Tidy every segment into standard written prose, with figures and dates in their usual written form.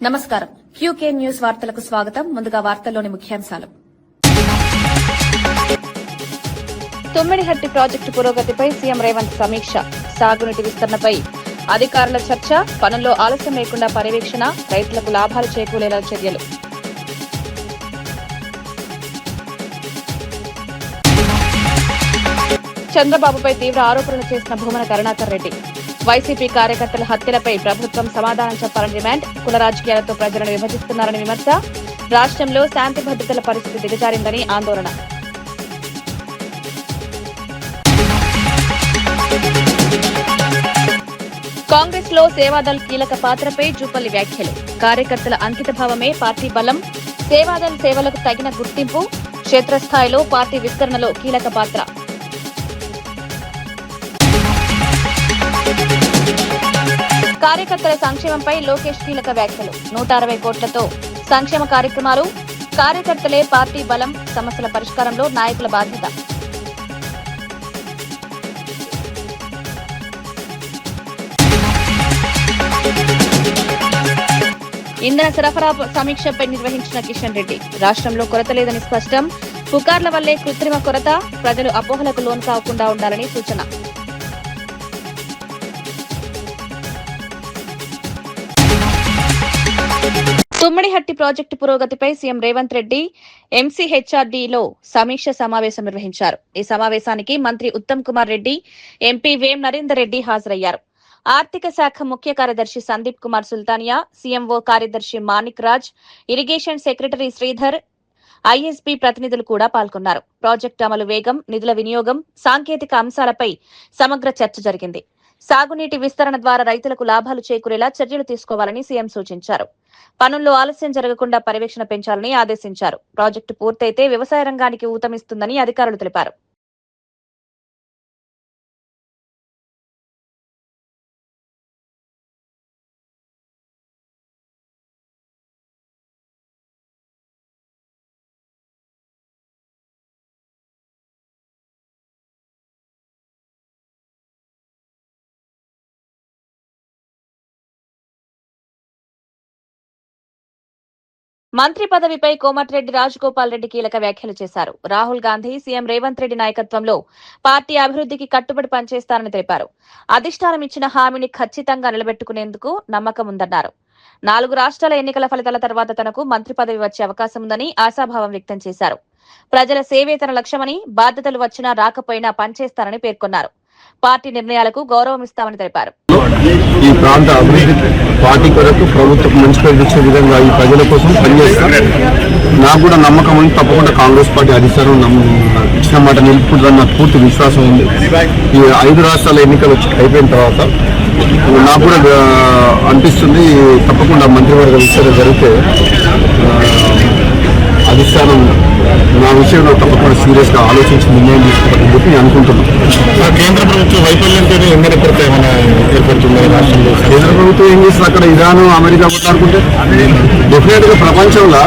నమస్కారం. QK news వార్తలకు స్వాగతం. ముందుగా వార్తల్లోని ముఖ్యాంశాలు. తుమ్మిడిహట్టి ప్రాజెక్టు పురోగతిపై సీఎం రేవంత్ సమీక్ష. సాగునీటి విస్తరణపై అధికారుల చర్చ. పనుల్లో ఆలస్యం లేకుండా పర్యవేక్షణ. రైతులకు లాభాలు చేకూరేలా చర్యలు. చంద్రబాబుపై తీవ్ర ఆరోపణలు చేసిన భూమన కరుణాకర్ రెడ్డి. వైసీపీ కార్యకర్తల హత్యలపై ప్రభుత్వం సమాధానం చెప్పాలని డిమాండ్. కుల రాజకీయాలతో ప్రజలను విభజిస్తున్నారని విమర్శ. రాష్ట్రంలో శాంతి భద్రతల పరిస్థితి దిగజారిందని ఆందోళన. కాంగ్రెస్ లో సేవాదల్ కీలక పాత్రపై జూపల్లి వ్యాఖ్యలు. కార్యకర్తల అంకితభావమే పార్టీ బలం. సేవాదల్ సేవలకు తగిన గుర్తింపు. క్షేత్రస్థాయిలో పార్టీ విస్తరణలో కీలక పాత్ర. కార్యకర్తల సంక్షేమంపై లోకేష్ కీలక వ్యాఖ్యలు. 160 కోట్లతో సంక్షేమ కార్యక్రమాలు. కార్యకర్తలే పార్టీ బలం. సమస్యల పరిష్కారంలో నాయకుల బాధ్యత. ఇంధన సరఫరా సమీక్షపై నిర్వహించిన కిషన్ రెడ్డి. రాష్ట్రంలో కొరత లేదని స్పష్టం. పుకార్ల వల్లే కృత్రిమ కొరత. ప్రజలు అపోహలకు లోను కాకుండా ఉండాలని సూచన. తుమ్మిడిహట్టి ప్రాజెక్టు పురోగతిపై సీఎం రేవంత్ రెడ్డి ఎంసీహెచ్ఆర్డీలో సమీక్ష సమావేశం నిర్వహించారు. ఈ సమావేశానికి మంత్రి ఉత్తమ్ కుమార్ రెడ్డి, ఎంపీ వేం నరేందర్ రెడ్డి హాజరయ్యారు. ఆర్థిక శాఖ ముఖ్య కార్యదర్శి సందీప్ కుమార్ సుల్తానియా, సీఎంఓ కార్యదర్శి Manik Raj, irrigation secretary Sridhar, ISB ప్రతినిధులు కూడా పాల్గొన్నారు. ప్రాజెక్టు అమలు వేగం, నిధుల వినియోగం, సాంకేతిక అంశాలపై సమగ్ర చర్చ జరిగింది. సాగునీటి విస్తరణ ద్వారా రైతులకు లాభాలు చేకూరేలా చర్యలు తీసుకోవాలని సీఎం సూచించారు. పనుల్లో ఆలస్యం జరగకుండా పర్యవేక్షణ పెంచాలని ఆదేశించారు. ప్రాజెక్టు పూర్తయితే వ్యవసాయ రంగానికి ఊతమిస్తుందని అధికారులు తెలిపారు. మంత్రి పదవిపై కోమటిరెడ్డి రాజగోపాల్ రెడ్డి కీలక వ్యాఖ్యలు చేశారు. రాహుల్ గాంధీ, సీఎం రేవంత్ రెడ్డి నాయకత్వంలో పార్టీ అభివృద్ధికి కట్టుబడి పనిచేస్తారని తెలిపారు. అధిష్టానం ఇచ్చిన హామీని ఖచ్చితంగా నిలబెట్టుకునేందుకు నమ్మకం ఉందన్నారు. 4 రాష్ట్రాల ఎన్నికల ఫలితాల తర్వాత తనకు మంత్రి పదవి వచ్చే అవకాశం ఉందని ఆశాభావం వ్యక్తం చేశారు. ప్రజల సేవే తన లక్ష్యమని, బాధ్యతలు వచ్చినా రాకపోయినా పనిచేస్తారని పేర్కొన్నారు. పార్టీ నిర్ణయాలకు గౌరవం ఇస్తామని తెలిపారు. ఈ ప్రాంత అభివృద్ధి పార్టీ కొరకు ప్రభుత్వం మంచి పేరు తెచ్చే విధంగా ఈ ప్రజల కోసం పనిచేస్తారు. నాకు కూడా నమ్మకం ఉంది. తప్పకుండా కాంగ్రెస్ పార్టీ అధికారం ఇచ్చిన మాట నిలుపుకుంటుందని నాకు పూర్తి విశ్వాసం ఉంది. ఈ 5 రాష్ట్రాల ఎన్నికలు అయిపోయిన తర్వాత నాకు కూడా అనిపిస్తుంది తప్పకుండా మంత్రివర్గ విస్తరణ జరిగితే అధిష్టానం నా విషయంలో తప్పకుండా సీరియస్ గా ఆలోచించి నిర్ణయం తీసుకోవాలని చెప్పి నేను అనుకుంటున్నాను. కేంద్ర ప్రభుత్వం వైఫల్యంతో ఇంధన కొరత ఏమైనా ఏర్పడుతుంది రాష్ట్రంలో? కేంద్ర ప్రభుత్వం ఏం చేస్తుంది? అక్కడ ఇరాన్, అమెరికా కొట్లాడుకుంటే డెఫినెట్ గా ప్రపంచంలో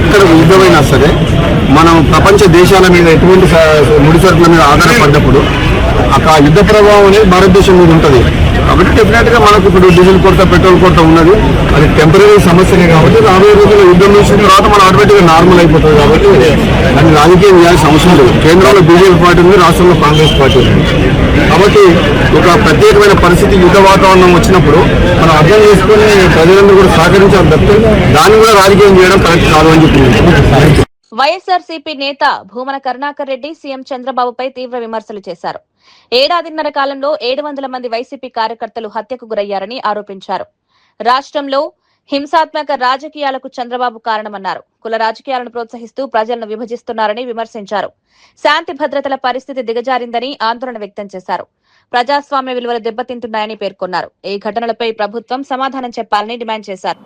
ఎక్కడ యుద్ధమైనా సరే మనం ప్రపంచ దేశాల మీద ఎటువంటి ముడి సరుకుల మీద ఆధారపడ్డప్పుడు ఆ యుద్ధ ప్రభావం అనేది భారతదేశం మీద ఉంటుంది. కాబట్టి డెఫినెట్ గా మనకు ఇప్పుడు డీజిల్ కొరత, పెట్రోల్ కొరత ఉన్నది. అది టెంపరీ సమస్యనే కాబట్టి రాబోయే రోజుల్లో యుద్ధం నుంచి తర్వాత మనం ఆటోమేటిక్ గా నార్మల్ అయిపోతుంది. కాబట్టి దాన్ని రాజకీయం చేయాల్సిన అవసరం లేదు. కేంద్రంలో బీజేపీ పార్టీ ఉంది, రాష్ట్రంలో కాంగ్రెస్ పార్టీ ఉంది. కాబట్టి ఒక ప్రత్యేకమైన పరిస్థితి, యుద్ధ వాతావరణం వచ్చినప్పుడు మనం అర్థం చేసుకుని ప్రజలందరూ కూడా సహకరించాలి తప్పితే దాన్ని కూడా రాజకీయం చేయడం కరెక్ట్ కాదు అని చెప్పింది. వైఎస్ఆర్సీపీ నేత భూమన కరుణాకర్ రెడ్డి సీఎం చంద్రబాబుపై తీవ్ర విమర్శలు చేశారు. ఏడాదిన్నర కాలంలో 700 మంది వైసీపీ కార్యకర్తలు హత్యకు గురయ్యారని ఆరోపించారు. రాష్ట్రంలో హింసాత్మక రాజకీయాలకు చంద్రబాబు కారణమన్నారు. కుల రాజకీయాలను ప్రోత్సహిస్తూ ప్రజలను విభజిస్తున్నారని విమర్శించారు. శాంతి భద్రతల పరిస్థితి దిగజారిందని ఆందోళన వ్యక్తం చేశారు. ప్రజాస్వామ్య విలువలు దెబ్బతింటున్నాయని పేర్కొన్నారు. ఈ ఘటనలపై ప్రభుత్వం సమాధానం చెప్పాలని డిమాండ్ చేశారు.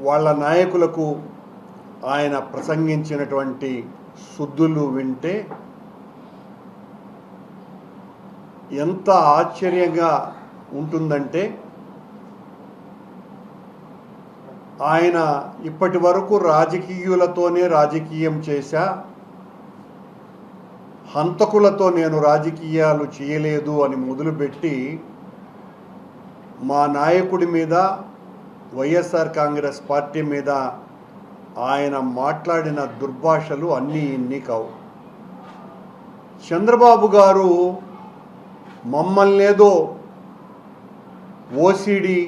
వాళ్ళ నాయకులకు ఆయన ప్రసంగించినటువంటి శుద్ధులు వింటే ఎంత ఆశ్చర్యంగా ఉంటుందంటే, ఆయన ఇప్పటి వరకు రాజకీయులతోనే రాజకీయం చేశా, హంతకులతో నేను రాజకీయాలు చేయలేదు అని మొదలుపెట్టి మా నాయకుడి మీద వైఎస్ఆర్ కాంగ్రెస్ పార్టీ మీద ఆయన మాట్లాడిన దుర్భాషలు అన్నీ ఇన్ని కావు. చంద్రబాబు గారు మమ్మల్నేదో ఓసిడి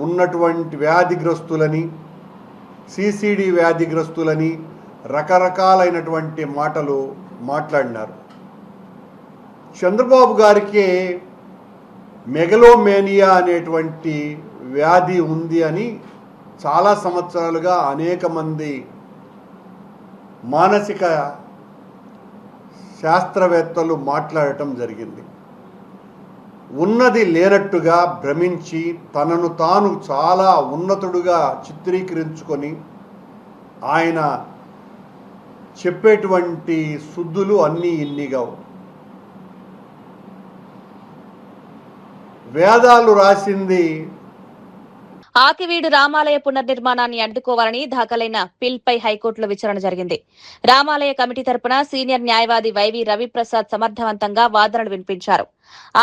ఉన్నటువంటి వ్యాధిగ్రస్తులని, సిసిడి వ్యాధిగ్రస్తులని రకరకాలైనటువంటి మాటలు మాట్లాడినారు. చంద్రబాబు గారికి మెగలోమేనియా అనేటువంటి వ్యాధి ఉంది అని చాలా సంవత్సరాలుగా అనేక మంది మానసిక శాస్త్రవేత్తలు మాట్లాడటం జరిగింది. ఉన్నది లేనట్టుగా భ్రమించి తనను తాను చాలా ఉన్నతుడుగా చిత్రీకరించుకొని ఆయన చెప్పేటువంటి శుద్ధులు అన్నీ ఇన్నిగా. వేదాలు రాసింది ఆకివీడు రామాలయ పునర్నిర్మాణాన్ని అడ్డుకోవాలని దాఖలైన పిల్పై హైకోర్టులో విచారణ జరిగింది. రామాలయ కమిటీ తరపున సీనియర్ న్యాయవాది వైవి రవిప్రసాద్ సమర్థవంతంగా వాదనలు వినిపించారు.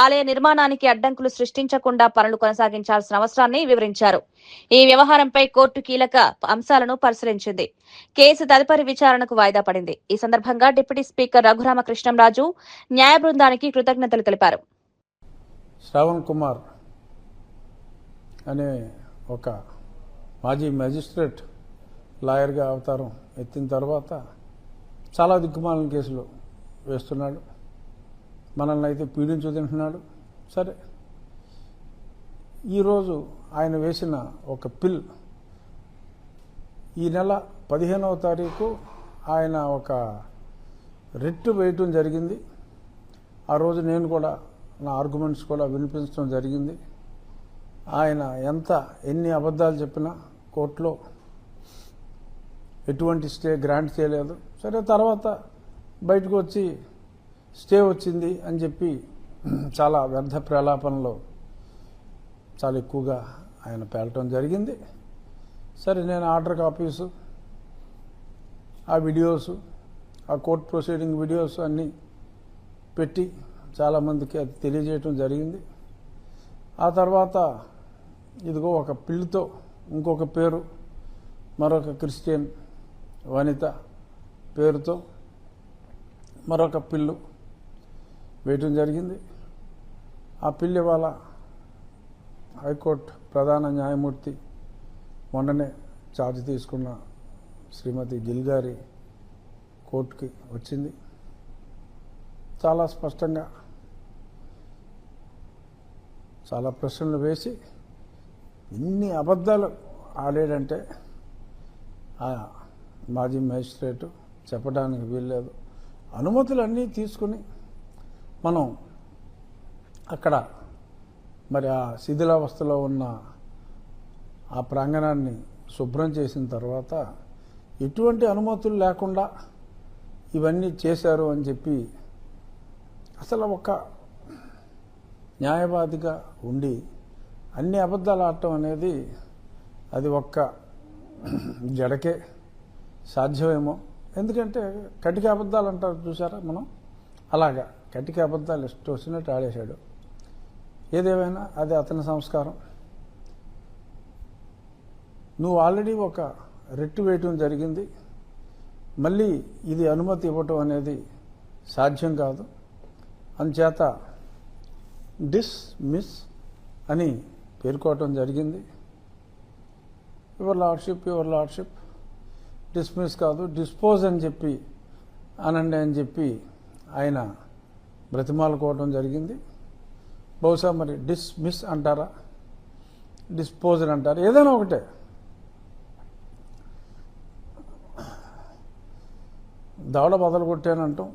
ఆలయ నిర్మాణానికి అడ్డంకులు సృష్టించకుండా పనులు కొనసాగించాల్సిన అవసరాన్ని వివరించారు. ఈ వ్యవహారంపై కోర్టు కీలక అంశాలను పరిశీలించింది. కేసు తదుపరి విచారణకు వాయిదా పడింది. ఈ సందర్భంగా డిప్యూటీ స్పీకర్ రఘురామకృష్ణంరాజు న్యాయ బృందానికి కృతజ్ఞతలు తెలిపారు. శ్రావణ్ కుమార్ అనే ఒక మాజీ మెజిస్ట్రేట్ లాయర్గా అవతారం ఎత్తిన తర్వాత చాలా దిక్కుమాలిన కేసులు వేస్తున్నాడు. మనల్ని అయితే పీడించు తింటున్నాడు. సరే, ఈరోజు ఆయన వేసిన ఒక పిల్ ఈ నెల 15వ తారీఖు ఆయన ఒక రిట్ వేయటం జరిగింది. ఆ రోజు నేను కూడా నా ఆర్గ్యుమెంట్స్ కూడా వినిపించడం జరిగింది. ఆయన ఎన్ని అబద్ధాలు చెప్పినా కోర్టులో ఎటువంటి స్టే గ్రాంట్ చేయలేదు. సరే, తర్వాత బయటకు వచ్చి స్టే వచ్చింది అని చెప్పి చాలా వ్యర్థ ప్రలాపనలో చాలా ఎక్కువగా ఆయన పేలటం జరిగింది. సరే, నేను ఆర్డర్ కాపీసు, ఆ వీడియోసు, ఆ కోర్ట్ ప్రొసీడింగ్ వీడియోస్ అన్నీ పెట్టి చాలామందికి అది తెలియజేయటం జరిగింది. ఆ తర్వాత ఇదిగో ఒక పిల్లితో ఇంకొక పేరు, మరొక క్రిస్టియన్ వనిత పేరుతో మరొక పిల్లు వేయటం జరిగింది. ఆ పిల్లి వాళ్ళ హైకోర్టు ప్రధాన న్యాయమూర్తి మొన్ననే ఛార్జ్ తీసుకున్న శ్రీమతి గిల్ గారి కోర్టుకి వచ్చింది. చాలా స్పష్టంగా చాలా ప్రశ్నలు వేసి ఇన్ని అబద్ధాలు ఆడాడంటే ఆ మాజీ మేజిస్ట్రేటు చెప్పడానికి వీల్లేదు. అనుమతులన్నీ తీసుకుని మనం అక్కడ మరి ఆ శిథిలావస్థలో ఉన్న ఆ ప్రాంగణాన్ని శుభ్రం చేసిన తర్వాత ఎటువంటి అనుమతులు లేకుండా ఇవన్నీ చేశారు అని చెప్పి అసలు ఒక న్యాయవాదిగా ఉండి అన్ని అబద్ధాలు ఆడటం అనేది అది ఒక్క జడకే సాధ్యమేమో. ఎందుకంటే కటిక అబద్ధాలు అంటారు చూసారా మనం, అలాగా కటిక అబద్ధాలు ఇష్టం వచ్చినట్టు ఆడేశాడు. ఏదేమైనా అది అతని సంస్కారం. నువ్వు ఆల్రెడీ ఒక రిట్ వేయటం జరిగింది, మళ్ళీ ఇది అనుమతి ఇవ్వటం అనేది సాధ్యం కాదు. అందుచేత డిస్మిస్ అని పేర్కోవటం జరిగింది. యువర్ లార్డ్షిప్ డిస్మిస్ కాదు డిస్పోజ్ అని చెప్పి అనండి అని చెప్పి ఆయన బ్రతిమాలుకోవటం జరిగింది. బహుశా మరి డిస్మిస్ అంటారా, డిస్పోజ్ అని అంటారా, ఏదైనా ఒకటే. దవడ బదలు కొట్టానంటాం,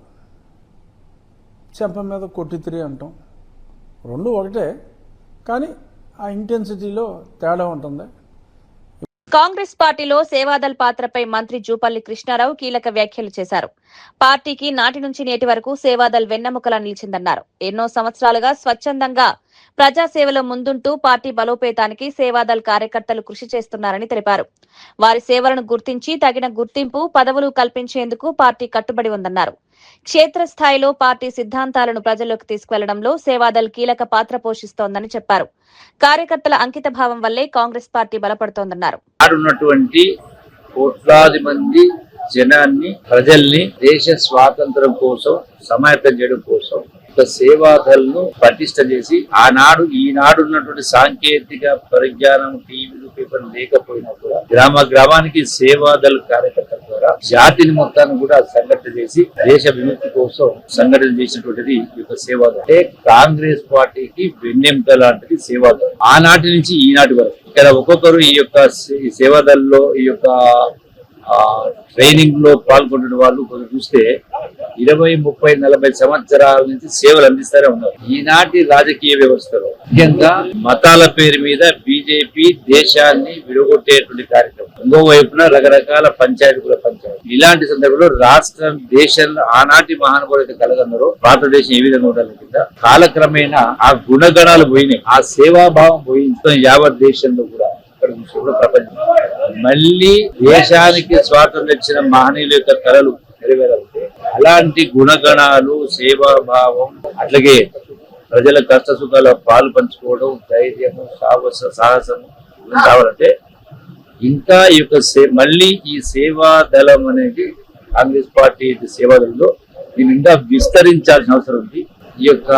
చెంప మీద కొట్టితిరి అంటాం, రెండు ఒకటే, కానీ ఆ ఇంటెన్సిటీలో తేడా ఉంటుంది. కాంగ్రెస్ పార్టీలో సేవాదల్ పాత్రపై మంత్రి జూపల్లి కృష్ణారావు కీలక వ్యాఖ్యలు చేశారు. పార్టీకి నాటి నుంచి నేటి వరకు సేవాదల్ వెన్నెముకలా నిలిచిందన్నారు. ఎన్నో సంవత్సరాలుగా స్వచ్ఛందంగా ప్రజాసేవలో ముందుంటూ పార్టీ బలోపేతానికి సేవాదళ్ కార్యకర్తలు కృషి చేస్తున్నారని తెలిపారు. వారి సేవలను గుర్తించి తగిన గుర్తింపు, పదవులు కల్పించేందుకు పార్టీ కట్టుబడి ఉందన్నారు. క్షేత్రస్థాయిలో పార్టీ సిద్ధాంతాలను ప్రజల్లోకి తీసుకువెళ్లడంలో సేవాదళ్ కీలక పాత్ర పోషిస్తోందని చెప్పారు. కార్యకర్తల అంకిత భావం వల్లే కాంగ్రెస్ పార్టీ బలపడుతోందన్నారు. కోట్లాది మంది జనాన్ని, ప్రజల్ని దేశ స్వాతంత్రం కోసం సమాయత్తం చేయడం కోసం ఒక సేవాదళ్ను పటిష్ట చేసి ఈనాడు ఉన్నటువంటి సాంకేతిక పరిజ్ఞానం, టీవీలు, పేపర్లు లేకపోయినా కూడా గ్రామానికి సేవాదళ కార్యకర్తల ద్వారా జాతిని మొత్తాన్ని కూడా సంఘటన చేసి దేశ విముక్తి కోసం సంఘటన చేసినటువంటిది ఈ యొక్క సేవాదళ. అంటే కాంగ్రెస్ పార్టీకి వెన్నెముక లాంటిది సేవాదళ. ఆనాటి నుంచి ఈనాటి వరకు ఇక్కడ ఒక్కొక్కరు ఈ యొక్క సేవాదళలో ఈ యొక్క ట్రైనింగ్ లో పాల్గొన్న వాళ్ళు కొంచెం చూస్తే 20, 30, 40 సంవత్సరాల నుంచి సేవలు అందిస్తూనే ఉన్నారు. ఈనాటి రాజకీయ వ్యవస్థలో ముఖ్యంగా మతాల పేరు మీద బీజేపీ దేశాన్ని విడగొట్టేటువంటి కార్యక్రమం, ఇంకో వైపున రకరకాల పంచాయతీల పంచాయతీ. ఇలాంటి సందర్భంలో రాష్ట్రం, దేశంలో ఆనాటి మహానుభావులు కలగన్నారో భారతదేశం ఏ విధంగా ఉండాలి కింద కాలక్రమేణా ఆ గుణగణాలు పోయినాయి, ఆ సేవాభావం పోయించడం యావత్ దేశంలో కూడా ప్రపంచం. మళ్ళీ దేశానికి స్వాతంత్రం ఇచ్చిన మహనీయుల యొక్క కళలు నెరవేరాలంటే అలాంటి గుణగణాలు, సేవాభావం, అట్లాగే ప్రజల కష్ట సుఖాల పాలు పంచుకోవడం, ధైర్యము, సాహసము కావాలంటే ఇంకా ఈ యొక్క మళ్ళీ ఈ సేవా దళం అనేది కాంగ్రెస్ పార్టీ సేవాదళంలో దీన్ని ఇంకా విస్తరించాల్సిన అవసరం ఉంది. ఈ యొక్క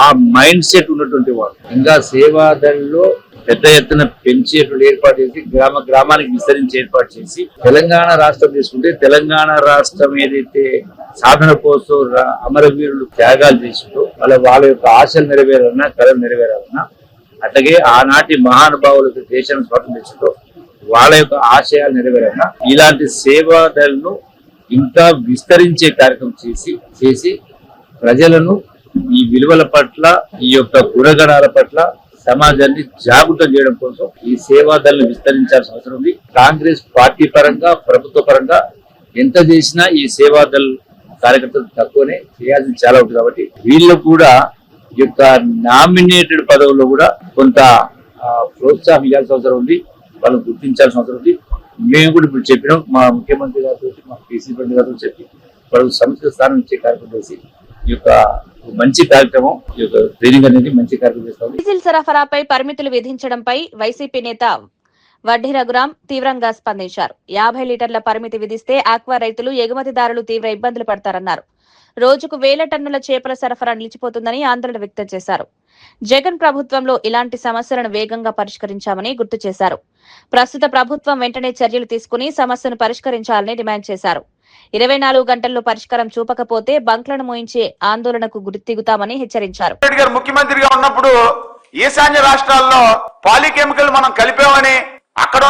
ఆ మైండ్ సెట్ ఉన్నటువంటి వాళ్ళు ఇంకా సేవాదళంలో పెద్ద ఎత్తున పెంచేటువంటి ఏర్పాటు చేసి గ్రామానికి విస్తరించి ఏర్పాటు చేసి తెలంగాణ రాష్ట్రం తీసుకుంటే తెలంగాణ రాష్ట్రం ఏదైతే సాధన కోసం అమరవీరులు త్యాగాలు చేసిందో వాళ్ళ యొక్క ఆశలు నెరవేరాలన్నా, కళలు నెరవేరాలన్నా, అట్లాగే ఆనాటి మహానుభావులకు దేశాన్ని స్వాతంత్రించిందో వాళ్ళ యొక్క ఆశయాలు నెరవేరాలన్నా ఇలాంటి సేవాదళను ఇంకా విస్తరించే కార్యక్రమం చేసి ప్రజలను ఈ విలువల పట్ల, ఈ యొక్క గుణగణాల పట్ల సమాజాన్ని జాగృతం చేయడం కోసం ఈ సేవాదళను విస్తరించాల్సిన అవసరం ఉంది. కాంగ్రెస్ పార్టీ పరంగా, ప్రభుత్వ పరంగా ఎంత చేసినా ఈ సేవాదళ కార్యకర్తలు తక్కువనే, చేయాల్సింది చాలా ఉంటుంది. కాబట్టి వీళ్ళు కూడా ఈ యొక్క నామినేటెడ్ పదవుల్లో కూడా కొంత ప్రోత్సాహం ఇవ్వాల్సిన అవసరం ఉంది, వాళ్ళని గుర్తించాల్సిన అవసరం ఉంది. మేము కూడా ఇప్పుడు చెప్పినాం, మా ముఖ్యమంత్రి గారితో, మా పీసీ ప్రెసిడెంట్ గారితో చెప్పి వాళ్ళకు సముచిత స్థానం ఇచ్చే కార్యక్రమం చేసి ఈ యొక్క మంచి కార్యక్రమం, ఈ యొక్క ట్రైనింగ్ అనేది మంచి కార్యక్రమం చేస్తాం. డీజిల్ సరఫరాపై పరిమితులు విధించడంపై వైసీపీ నేత వడ్డీ రఘురాం తీవ్రంగా స్పందించారు. 50 లీటర్ల పరిమితి విధిస్తే ఆక్వా రైతులు, ఎగుమతిదారులు తీవ్ర ఇబ్బందులు పడతారన్నారు. రోజుకు 1000 టన్నుల చేపల సరఫరా నిలిచిపోతుందని ఆందోళన వ్యక్తం చేశారు. జగన్ ప్రభుత్వంలో ఇలాంటి సమస్యలను వేగంగా పరిష్కరించామని గుర్తు చేశారు. ప్రస్తుత ప్రభుత్వం వెంటనే చర్యలు తీసుకుని సమస్యను పరిష్కరించాలని డిమాండ్ చేశారు. 24 గంటల్లో పరిష్కారం చూపకపోతే బంక్లను మోయించే ఆందోళనకు దిగుతామని హెచ్చరించారు. ముఖ్యమంత్రిగా ఉన్నప్పుడు ఈశాన్య రాష్ట్రాల్లో పాలికెమికల్ మనం కలిపామని అక్కడ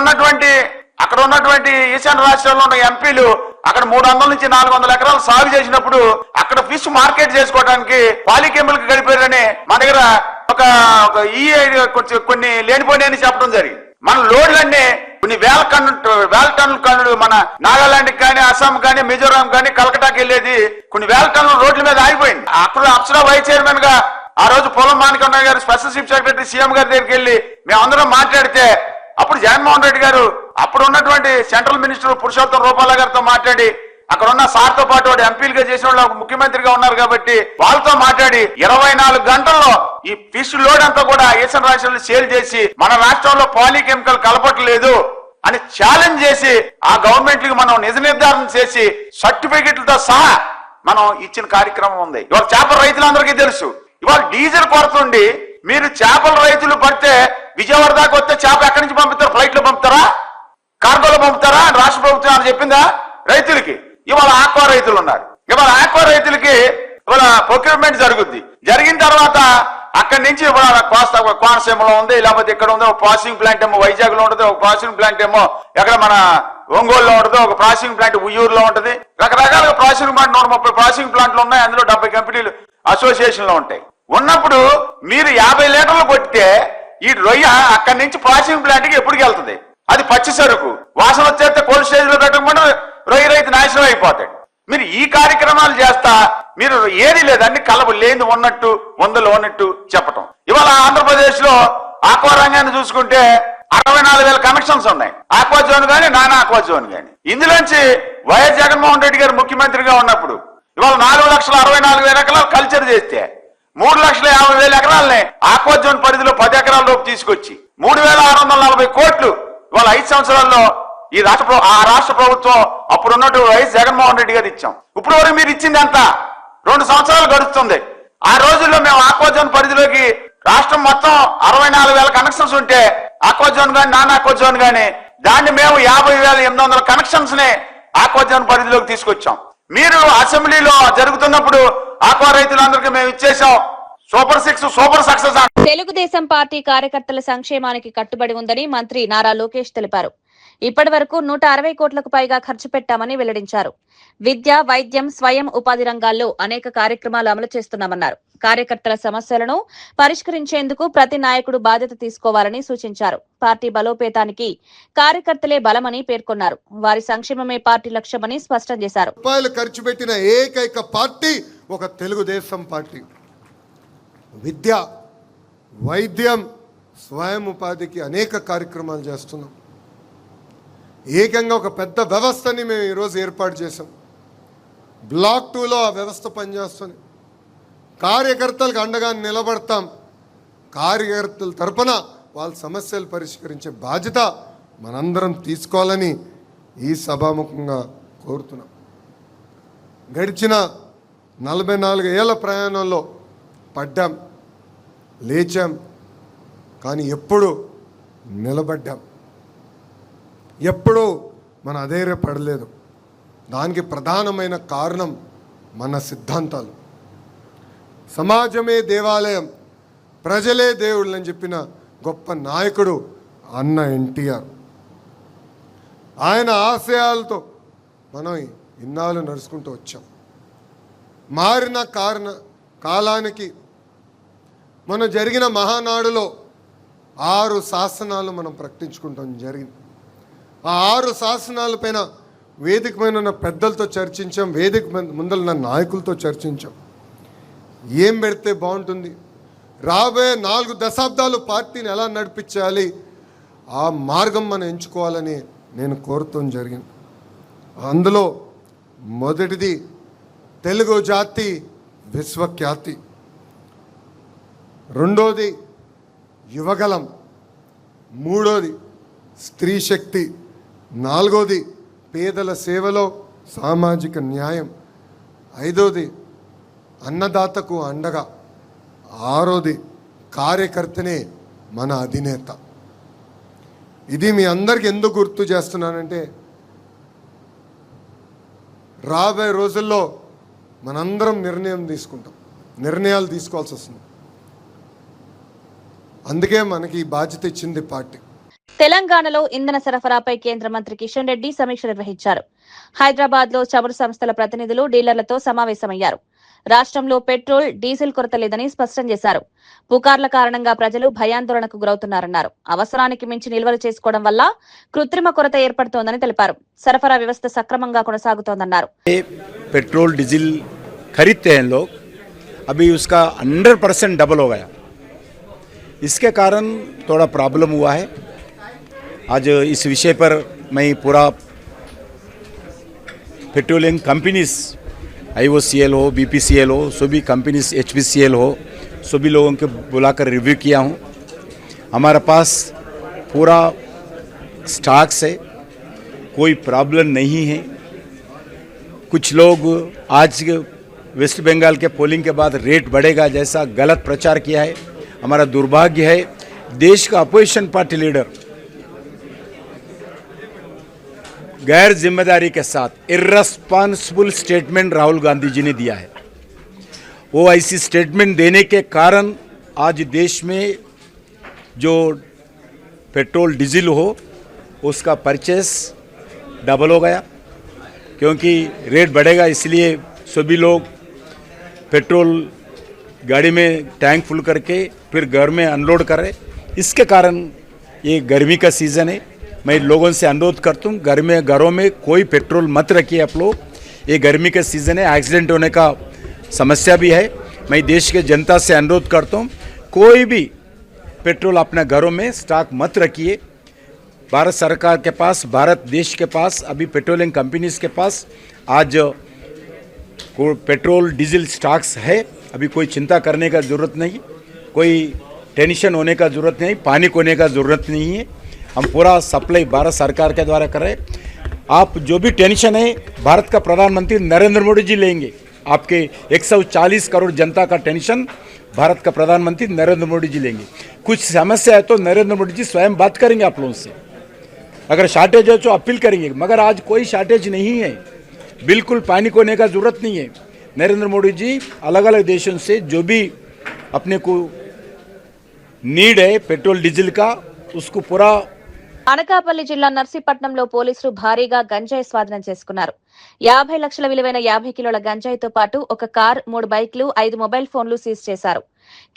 ఉన్నటువంటి ఈశాన్య రాష్ట్రాల్లో ఉన్న ఎంపీలు అక్కడ 300 నుంచి 400 ఎకరాలు సాగు చేసినప్పుడు అక్కడ ఫిష్ మార్కెట్ చేసుకోవడానికి పాలికెమికల్ కలిపారని మన దగ్గర ఒక కొన్ని లేనిపోయినాయని చెప్పడం జరిగింది. మన లోడ్లన్నీ కొన్ని వేల టన్నుల కన్నులు మన నాగాలాండ్ కానీ, అస్సాం కానీ, మిజోరాం కానీ, కలకటాకి వెళ్ళేది కొన్ని వేల టన్నుల రోడ్ల మీద ఆగిపోయింది. అప్పుడు అప్సరా వైస్ చైర్మన్ గా ఆ రోజు పొలం మాణికంఠ గారు స్పెషల్ చీఫ్ సెక్రటరీ సీఎం గారి దగ్గరికి వెళ్ళి మేమందరం మాట్లాడితే అప్పుడు జగన్మోహన్ రెడ్డి గారు అప్పుడు ఉన్నటువంటి సెంట్రల్ మినిస్టర్ పురుషోత్తం రూపాల గారితో మాట్లాడి అక్కడ ఉన్న సార్తో పాటు వాడు ఎంపీలుగా చేసిన వాళ్ళు ముఖ్యమంత్రిగా ఉన్నారు కాబట్టి వాళ్ళతో మాట్లాడి 24 గంటల్లో ఈ ఫిష్ లోడ్ అంతా కూడా ఈశాన్య రాష్ట్రాల్లో సేల్ చేసి మన రాష్ట్రంలో పాలికెమికల్ కలపట్లేదు అని ఛాలెంజ్ చేసి ఆ గవర్నమెంట్ కి మనం నిజ నిర్ధారణ చేసి సర్టిఫికెట్లతో సహా మనం ఇచ్చిన కార్యక్రమం ఉంది. ఇవాళ చేపల రైతులందరికీ తెలుసు, ఇవాళ డీజిల్ కొరత ఉండి మీరు చేపల రైతులు పడితే విజయవాడ దాకా వస్తే చేప ఎక్కడి నుంచి పంపుతారు? ఫ్లైట్ లో పంపుతారా, కార్గోలో పంపుతారా? రాష్ట్ర ప్రభుత్వం అని చెప్పిందా రైతులకి? ఇవాళ ఆక్వా రైతులు ఉన్నారు. ఇవాళ ఆక్వా రైతులకి ఇవాళ ప్రొక్యూర్మెంట్ జరుగుద్ది. జరిగిన తర్వాత అక్కడి నుంచి కోనసీమలో ఉంది, లేకపోతే ఇక్కడ ఉంది. ఒక ప్రాసెసింగ్ ప్లాంట్ ఏమో వైజాగ్ లో ఉంటుంది, ఒక ప్రాసెసింగ్ ప్లాంట్ ఏమో ఎక్కడ మన ఒంగోలులో ఉంటుంది, ఒక ప్రాసెసింగ్ ప్లాంట్ ఉయ్యూరులో ఉంటుంది. రకరకాల ప్రాసెసింగ్ ప్లాంట్ 130 ప్రాసెసింగ్ ప్లాంట్లు ఉన్నాయి. అందులో 70 కంపెనీలు అసోసియేషన్ లో ఉంటాయి. ఉన్నప్పుడు మీరు 50 లీటర్లు కొట్టితే ఈ రొయ్య అక్కడి నుంచి ప్రాసెసింగ్ ప్లాంట్ కి ఎప్పటికి వెళ్తుంది? అది పచ్చి సరుకు వాసన వచ్చేస్తే కోల్డ్ స్టేజ్ లో పెట్టకుండా రొయ్య రైతు నాశనం అయిపోతాడు. మీరు ఈ కార్యక్రమాలు చేస్తా మీరు ఏది లేదు, అన్ని కలబు లేని ఉన్నట్టు వందలు ఉన్నట్టు చెప్పటం. ఇవాళ ఆంధ్రప్రదేశ్ లో ఆక్వా రంగాన్ని చూసుకుంటే 64,000 కనెక్షన్స్ ఉన్నాయి. ఆక్వా జోన్ గానీ నాన్ ఆక్వా జోన్ గానీ. ఇందులోంచి వైఎస్ జగన్మోహన్ రెడ్డి గారు ముఖ్యమంత్రిగా ఉన్నప్పుడు ఇవాళ 4,64,000 ఎకరాలు కల్చర్ చేస్తే 3,50,000 ఎకరాలని ఆక్వా జోన్ పరిధిలో 10 ఎకరాల లోపు తీసుకొచ్చి 3,640 కోట్లు ఇవాళ 5 సంవత్సరాల్లో ఈ రాష్ట్ర ప్రభుత్వం అప్పుడు ఉన్నట్టు వైఎస్ జగన్మోహన్ రెడ్డి గారు ఇచ్చాం. ఇప్పుడు వరకు మీరు ఇచ్చింది ఎంత? 2 సంవత్సరాలు గడుస్తుంది. ఆ రోజుల్లో మేము ఆక్వా జోన్ పరిధిలోకి రాష్ట్రం మొత్తం 64,000 కనెక్షన్స్ ఉంటే ఆక్వా జోన్ గానీ నాన్ ఆక్వా జోన్ గానీ దాన్ని మేము 50,800 కనెక్షన్స్ ని ఆక్వా జోన్ పరిధిలోకి తీసుకొచ్చాం. మీరు అసెంబ్లీలో జరుగుతున్నప్పుడు ఆక్వా రైతులందరికీ మేము ఇచ్చేసాం. Super 6 super success. Telugu Desam party కార్యకర్తల సంక్షేమానికి కట్టుబడి ఉందని మంత్రి నారా లోకేష్ తెలిపారు. ఇప్పటి వరకు 160 కోట్లకు పైగా ఖర్చు పెట్టామని వెల్లడించారు. విద్య, వైద్యం, స్వయం ఉపాధి రంగాల్లో అనేక కార్యక్రమాలు అమలు చేస్తున్నామన్నారు. కార్యకర్తల సమస్యలను పరిష్కరించేందుకు ప్రతి నాయకుడు బాధ్యత తీసుకోవాలని సూచించారు. పార్టీ బలోపేతానికి కార్యకర్తలే బలమని పేర్కొన్నారు. వారి సంక్షేమమే పార్టీ లక్ష్యమని స్పష్టం చేశారు. రూపాయలు ఖర్చు పెట్టిన ఏకైక పార్టీ ఒక తెలుగుదేశం పార్టీ. విద్య, వైద్యం, స్వయం ఉపాధికి అనేక కార్యక్రమాలు చేస్తున్నాం. ఏకంగా ఒక పెద్ద వ్యవస్థని మేము ఈరోజు ఏర్పాటు చేసాం. బ్లాక్ 2లో ఆ వ్యవస్థ పనిచేస్తుంది. కార్యకర్తలకు అండగా నిలబడతాం. కార్యకర్తల తరపున వాళ్ళ సమస్యలు పరిష్కరించే బాధ్యత మనందరం తీసుకోవాలని ఈ సభాముఖంగా కోరుతున్నాం. గడిచిన 44 ఏళ్ల ప్రయాణంలో పడ్డాం, లేచాం, కానీ ఎప్పుడు నిలబడ్డాం, ఎప్పుడూ మన అధైర్యపడలేదు. దానికి ప్రధానమైన కారణం మన సిద్ధాంతాలు. సమాజమే దేవాలయం, ప్రజలే దేవుళ్ళు అని చెప్పిన గొప్ప నాయకుడు అన్న ఎన్టీఆర్. ఆయన ఆశయాలతో మనం ఇన్నాళ్ళు నడుచుకుంటూ వచ్చాం. మారిన కాలానికి మనం జరిగిన మహానాడులో 6 శాసనాలు మనం ప్రకటించుకుంటాం జరిగింది. ఆ 6 శాసనాల పైన వేదిక పైన ఉన్న పెద్దలతో చర్చించాం, వేదిక ముందర నాయకులతో చర్చించాం. ఏం పెడితే బాగుంటుంది, రాబోయే 4 దశాబ్దాలు పార్టీని ఎలా నడిపించాలి, ఆ మార్గం మనం ఎంచుకోవాలని నేను కోరుతాం జరిగింది. అందులో మొదటిది తెలుగు జాతి విశ్వఖ్యాతి, రెండోది యువగలం, మూడోది స్త్రీ శక్తి, నాలుగోది పేదల సేవలో సామాజిక న్యాయం, ఐదోది అన్నదాతకు అండగా, ఆరోది కార్యకర్తనే మన అధినేత. ఇది మీ అందరికి ఎందుకు గుర్తు చేస్తున్నానంటే రాబోయే రోజుల్లో మనందరం నిర్ణయాలు తీసుకోవాల్సి వస్తుంది. అందుకే మనకి ఈ బాధ్యత ఇచ్చింది పార్టీ. తెలంగాణలో ఇంధన సరఫరాపై కేంద్ర మంత్రి కిషన్ రెడ్డి సమీక్ష నిర్వహించారు. హైదరాబాద్ లో చమురు సంస్థల ప్రతినిధులు డీలర్లతో సమావేశమయ్యారు. రాష్ట్రంలో పెట్రోల్, డీజిల్ కొరత లేదని స్పష్టం చేశారు. పుకార్ల కారణంగా ప్రజలు భయాందోళనకు గురవుతున్నారన్నారు. అవసరానికి మించి నిల్వలు చేసుకోవడం వల్ల కృత్రిమ కొరత ఏర్పడుతోందని తెలిపారు. సరఫరా వ్యవస్థ సక్రమంగా కొనసాగుతోందన్నారు. पेट्रोल डीजल खरीदते हैं लोग, अभी उसका 100% डबल हो गया. इसके कारण थोड़ा प्रॉब्लम हुआ है. आज इस विषय पर मैं पूरा पेट्रोलियम कंपनीज IOCL हो, BPCL हो, सभी कंपनीज HPCL हो, सभी लोगों को बुलाकर रिव्यू किया हूँ. हमारे पास पूरा स्टॉक्स है, कोई प्रॉब्लम नहीं है. कुछ लोग आज वेस्ट बंगाल के पोलिंग के बाद रेट बढ़ेगा जैसा गलत प्रचार किया है. हमारा दुर्भाग्य है, देश का अपोजिशन पार्टी लीडर गैर जिम्मेदारी के साथ इर्रेस्पॉन्सिबल स्टेटमेंट राहुल गांधी जी ने दिया है. वो ऐसी स्टेटमेंट देने के कारण आज देश में जो पेट्रोल डीजल हो उसका परचेस डबल हो गया, क्योंकि रेट बढ़ेगा इसलिए सभी लोग पेट्रोल गाड़ी में टैंक फुल करके फिर घर में अनलोड कर रहे. इसके कारण ये गर्मी का सीज़न है. मैं लोगों से अनुरोध करता हूँ, घरों में कोई पेट्रोल मत रखिए आप लोग. ये गर्मी का सीज़न है, एक्सीडेंट होने का समस्या भी है. मैं देश के जनता से अनुरोध करता हूँ, कोई भी पेट्रोल अपने घरों में स्टॉक मत रखिए। भारत सरकार के पास, भारत देश के पास, अभी पेट्रोलियम कंपनीज के पास आज पेट्रोल डीजल स्टॉक्स है। अभी कोई चिंता करने का ज़रूरत नहीं, कोई टेंशन होने का ज़रूरत नहीं, पैनिक होने का ज़रूरत नहीं है। हम पूरा सप्लाई भारत सरकार के द्वारा कर रहे हैं। आप जो भी टेंशन है भारत का प्रधानमंत्री नरेंद्र मोदी जी लेंगे। आपके 140 करोड़ जनता का टेंशन भारत का प्रधानमंत्री नरेंद्र मोदी जी लेंगे। कुछ समस्या है तो नरेंद्र मोदी जी स्वयं बात करेंगे आप लोगों से। अगर शॉर्टेज है तो अपील करेंगे, मगर आज कोई शॉर्टेज नहीं है, बिल्कुल पैनिक होने का ज़रूरत नहीं है। नरेंद्र मोदी जी अलग अलग देशों से जो भी अपने को नीड है पेट्रोल डीजल का, उसको पूरा అనకాపల్లి జిల్లా నర్సీపట్నంలో పోలీసులు భారీగా గంజాయి స్వాధీనం చేసుకున్నారు. 50 లక్షల విలువైన 50 కిలోల గంజాయితో పాటు ఒక కార్, 3 బైక్లు, 5 మొబైల్ ఫోన్లు సీజ్ చేశారు.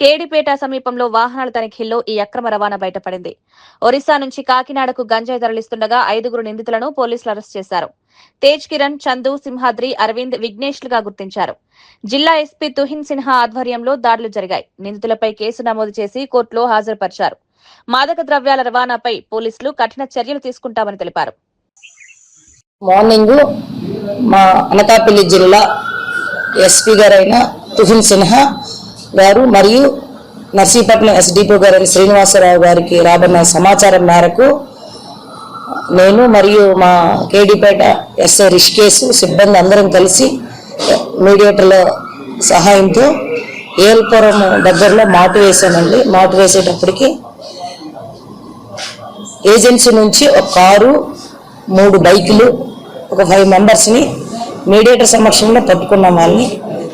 కేడిపేట సమీపంలో వాహనాల తనిఖీల్లో ఈ అక్రమ రవాణా బయటపడింది. ఒరిస్సా నుంచి కాకినాడకు గంజాయి తరలిస్తుండగా 5 నిందితులను పోలీసులు అరెస్ట్ చేశారు. తేజ్ కిరణ్, చందు, సింహాద్రి, అరవింద్, విఘ్నేష్లుగా గుర్తించారు. జిల్లా ఎస్పీ తుహిన్ సిన్హా ఆధ్వర్యంలో దాడులు జరిగాయి. నిందితులపై కేసు నమోదు చేసి కోర్టులో హాజరుపరిచారు. మాదక ద్రవ్యాల రవాణాపై పోలీసులు కఠిన చర్యలు తీసుకుంటామని తెలిపారు. మార్నింగ్ మా అనకాపల్లి జిల్లా ఎస్పీ గారైన తుహిన్ సిన్హా గారు మరియు నర్సీపట్నం ఎస్డిపో గారైన శ్రీనివాసరావు గారికి రాబడిన సమాచారం మేరకు నేను మరియు మా కేడిపేట ఎస్ఐ రిషికేశ్ సిబ్బంది అందరం కలిసి మీడియేటర్ల సహాయంతో ఏల్పురం దగ్గరలో మాటు వేసామండి. మాటు వేసేటప్పటికి ఏజెన్సీ నుంచి ఒక కారు, 3 బైకులు, ఒక 5 మెంబర్స్ని మీడియేటర్ సమక్షంలో పట్టుకున్నాం.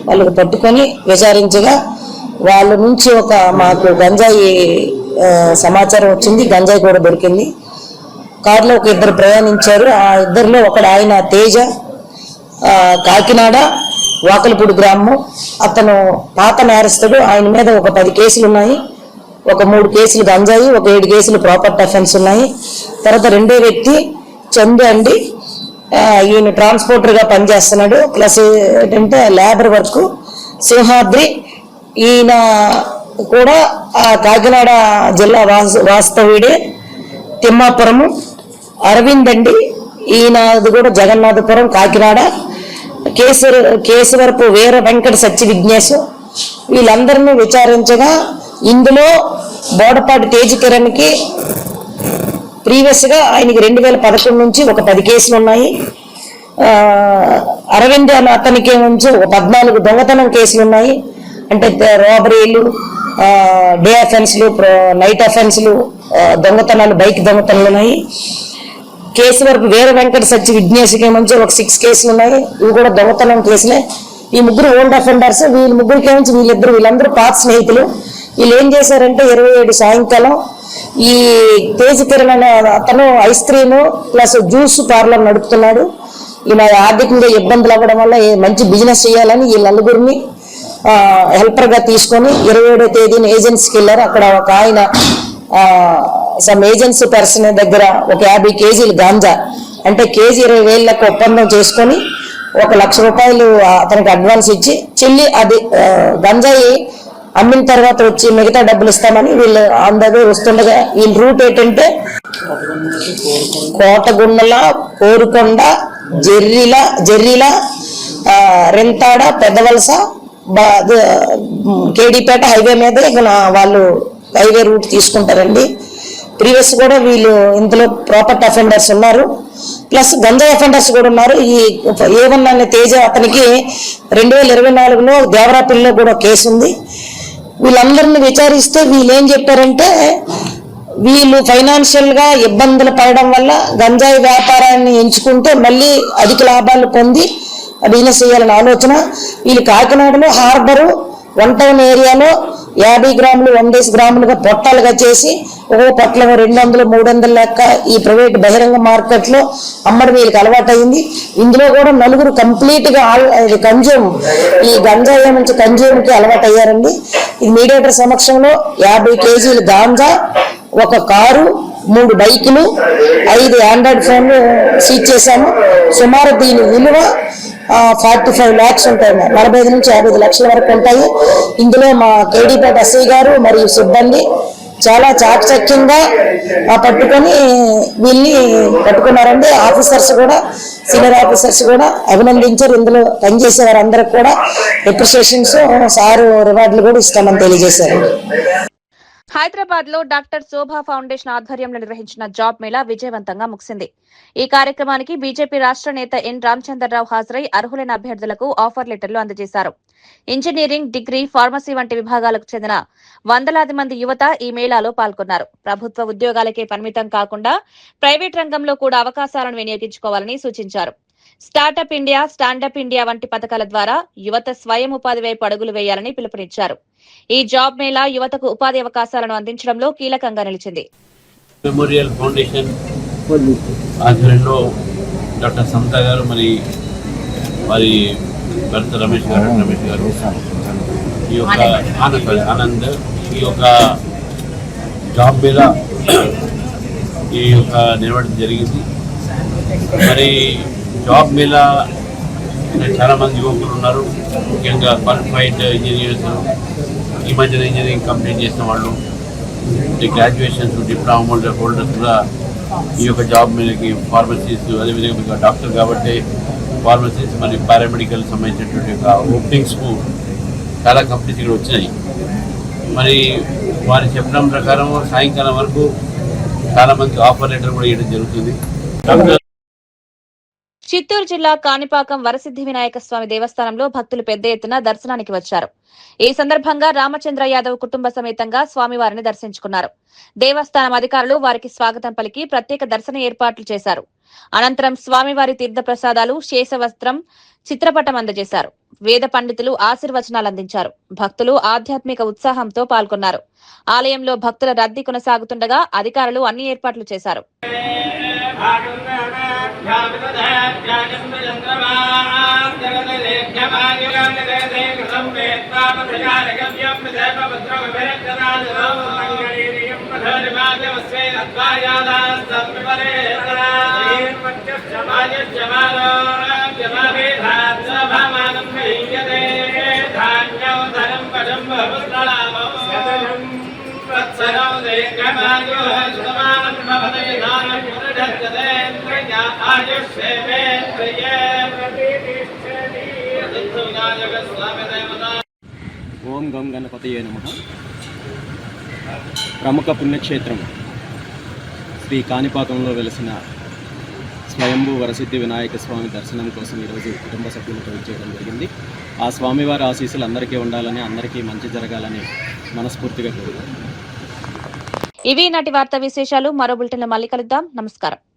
వాళ్ళకి పట్టుకొని విచారించగా వాళ్ళ నుంచి మాకు గంజాయి సమాచారం వచ్చింది. గంజాయి కూడా దొరికింది. కారులో ఒక 2 ప్రయాణించారు. ఆ 2లో ఒకడు ఆయన తేజ, కాకినాడ వాకలపూడి గ్రామం. అతను పాత నేరస్తుడు. ఆయన మీద ఒక 10 కేసులు ఉన్నాయి. ఒక 3 కేసులు గంజాయి, ఒక 7 కేసులు ప్రాపర్టీ అఫెన్స్ ఉన్నాయి. తర్వాత రెండో వ్యక్తి చందు అండి, ఈయన ట్రాన్స్పోర్టర్గా పనిచేస్తున్నాడు, ప్లస్ ఏంటంటే లేబర్ వర్క్. సింహాద్రి ఈయన కూడా కాకినాడ జిల్లా వాస్తవ్యుడే, తిమ్మాపురము. అరవింద్ అండి, ఈయనది కూడా జగన్నాథపురం, కాకినాడ. కేశవరపు వీర వెంకట సత్య విఘ్నేశ్. వీళ్ళందరినీ విచారించగా ఇందులో బోడపాటి తేజ్ కిరణ్కి ప్రీవియస్గా ఆయనకి 2011 నుంచి ఒక 10 కేసులు ఉన్నాయి. అరవింద్ అనే అతనికి నుంచి ఒక 14 దొంగతనం కేసులు ఉన్నాయి. అంటే రాబరీలు, డే అఫెన్స్లు, నైట్ అఫెన్స్లు, దొంగతనాలు, బైక్ దొంగతనాలు ఉన్నాయి. కేశవరపు వీర వెంకట సత్య విఘ్నేశ్కి నుంచి ఒక 6 కేసులు ఉన్నాయి. ఇవి కూడా దొంగతనం కేసులే. ఈ 3 ఓల్డ్ అఫెండర్స్. వీళ్ళ ముగ్గురికి నుంచి వీళ్ళందరూ పాత స్నేహితులు. వీళ్ళు ఏం చేశారంటే 27 సాయంకాలం ఈ తేజ్ కిరణ్ అనే అతను ice cream plus juice parlour నడుపుతున్నాడు. ఈయన ఆర్థికంగా ఇబ్బందులు అవ్వడం వల్ల మంచి బిజినెస్ చేయాలని ఈ నలుగురిని హెల్పర్గా తీసుకొని 27వ తేదీన ఏజెన్సీకి వెళ్ళారు. అక్కడ ఒక ఆయన సమ్ ఏజెన్సీ పర్సన్ దగ్గర ఒక 50 కేజీలు గాంజా, అంటే కేజీ 20,000లకు ఒప్పందం చేసుకొని 1,00,000 రూపాయలు అతనికి అడ్వాన్స్ ఇచ్చి చెల్లి అది గంజాయి అమ్మిన తర్వాత వచ్చి మిగతా డబ్బులు ఇస్తామని వీళ్ళు అందరూ వస్తుండగా ఈ రూట్ ఏంటంటే కోటగుండల, కోరుకొండ, జెర్రిల, రెంతాడ, పెద్దవలస, కేడిపేట హైవే మీద వాళ్ళు హైవే రూట్ తీసుకుంటారండి. ప్రీవియస్ కూడా వీళ్ళు ఇందులో ప్రాపర్టీ అఫెండర్స్ ఉన్నారు, ప్లస్ గంజాయి అఫెండర్స్ కూడా ఉన్నారు. ఈ ఏమన్నా తేజ అతనికి 2024లో దేవరాపల్లిలో కూడా కేసు ఉంది. వీళ్ళందరినీ విచారిస్తే వీళ్ళు ఏం చెప్పారంటే వీళ్ళు ఫైనాన్షియల్గా ఇబ్బందులు పడడం వల్ల గంజాయి వ్యాపారాన్ని ఎంచుకుంటే మళ్ళీ అధిక లాభాలు పొంది బిజినెస్ చేయాలని ఆలోచన. వీళ్ళు కాకినాడలో హార్బరు 1 టౌన్ ఏరియాలో 50 గ్రాములు 100 గ్రాములుగా పొట్టాలుగా చేసి ఒక్కొక్క పొట్టలు 200, 300 లెక్క ఈ ప్రైవేట్ బహిరంగ మార్కెట్లో అమ్మడం వీళ్ళకి అలవాటు అయింది. ఇందులో కూడా 4 కంప్లీట్గా కన్జ్యూమ్, ఈ గంజాయి నుంచి కన్జ్యూమ్కి అలవాటు అయ్యారండి. ఇది మీడియేటర్ సమక్షంలో 50 కేజీలు గాంజా, ఒక కారు, 3 బైకులు, 5 ఆండ్రాయిడ్ ఫోన్లు సీజ్ చేశాము. సుమారు దీని విలువ 45 lakhs ఉంటాయి, 45 నుంచి 55 లక్షల వరకు ఉంటాయి. ఇందులో మా కేడీపేట ఎస్ఐ గారు మరియు సిబ్బంది చాలా చాకచక్యంగా పట్టుకొని వీళ్ళని పట్టుకున్నారండి. ఆఫీసర్స్ కూడా, సీనియర్ ఆఫీసర్స్ కూడా అభినందించారు. ఇందులో పనిచేసే వారందరికి కూడా అప్రిషియేషన్స్, సారు రివార్డులు కూడా ఇస్తామని తెలియజేశారు. హైదరాబాద్ లో డాక్టర్ శోభా ఫౌండేషన్ ఆధ్వర్యంలో నిర్వహించిన జాబ్ మేళా విజయవంతంగా ముగిసింది. ఈ కార్యక్రమానికి బీజేపీ రాష్ట్ర నేత ఎన్ రామచంద్రరావు హాజరై అర్హులైన అభ్యర్థులకు ఆఫర్ లెటర్లు అందజేశారు. ఇంజనీరింగ్, డిగ్రీ, ఫార్మసీ వంటి విభాగాలకు చెందిన వందలాది మంది యువత ఈ మేళాలో పాల్గొన్నారు. ప్రభుత్వ ఉద్యోగాలకే పరిమితం కాకుండా ప్రైవేట్ రంగంలో కూడా అవకాశాలను వినియోగించుకోవాలని సూచించారు. స్టార్టప్ ఇండియా, స్టాండప్ ఇండియా వంటి పథకాల ద్వారా యువత స్వయం ఉపాధి వైపు అడుగులు వేయాలని పిలుపునిచ్చారు. ఈ జాబ్ మేళా యువతకు ఉపాధి అవకాశాలను అందించడంలో కీలకంగా నిలిచింది. మెమోరియల్ ఫౌండేషన్ ఆధ్వర్యంలో డాక్టర్ సమత గారు, మరి వారి భర్త రమేష్ గారు ఈ యొక్క ఆనంద్ ఈ యొక్క జాబ్ మేళా ఈ యొక్క నిర్వహించడం జరిగింది. మరి జాబ్ మేళా చాలా మంది యువకులు ఉన్నారు, ముఖ్యంగా క్వాలిఫైడ్ ఇంజనీర్స్, ఈ మధ్యన ఇంజనీరింగ్ కంప్లీట్ చేసిన వాళ్ళు, గ్రాడ్యుయేషన్స్, డిప్లొమా హోల్డర్స్ కూడా ఈ యొక్క జాబ్ మేళకి, ఫార్మసీస్, అదేవిధంగా డాక్టర్ కాబట్టి ఫార్మసీస్ మరియు పారామెడికల్ సంబంధించినటువంటి యొక్క ఓపెనింగ్స్కు చాలా కంపెనీస్ ఇక్కడ వచ్చినాయి. మరి వారి చెప్పడం ప్రకారం సాయంకాలం వరకు చాలా మంది ఆఫర్ లెటర్ కూడా ఇవ్వడం జరుగుతుంది. చిత్తూరు జిల్లా కాణిపాకం వరసిద్ధి వినాయక స్వామి దేవస్థానంలో భక్తులు పెద్ద ఎత్తున దర్శనానికి వచ్చారు. ఈ సందర్భంగా రామచంద్ర యాదవ్ కుటుంబ సమేతంగా స్వామివారిని దర్శించుకున్నారు. దేవస్థానం అధికారులు వారికి స్వాగతం పలికి ప్రత్యేక దర్శన ఏర్పాట్లు చేశారు. అనంతరం స్వామివారి తీర్థ ప్రసాదాలు, శేషవస్త్రం, చిత్రపటం అందజేశారు. వేద పండితులు ఆశీర్వచనాలు అందించారు. భక్తులు ఆధ్యాత్మిక ఉత్సాహంతో పాల్గొన్నారు. ఆలయంలో భక్తుల రద్దీ కొనసాగుతుండగా అధికారులు అన్ని ఏర్పాట్లు చేశారు. ఓం గం గణపతయే నమః. ప్రముఖ పుణ్యక్షేత్రం శ్రీ కాణిపాకంలో వెలసిన స్వయంభూ వరసిద్ధి వినాయక స్వామి దర్శనం కోసం ఈరోజు కుటుంబ సభ్యులతో చేయడం జరిగింది. ఆ స్వామివారి ఆశీస్సులు అందరికీ ఉండాలని, అందరికీ మంచి జరగాలని మనస్ఫూర్తిగా కోరుకుంటున్నాను. ఇవి నాటి వార్తా విశేషాలు. మరో బులెటిన్లో మళ్ళీ కలుద్దాం. నమస్కారం.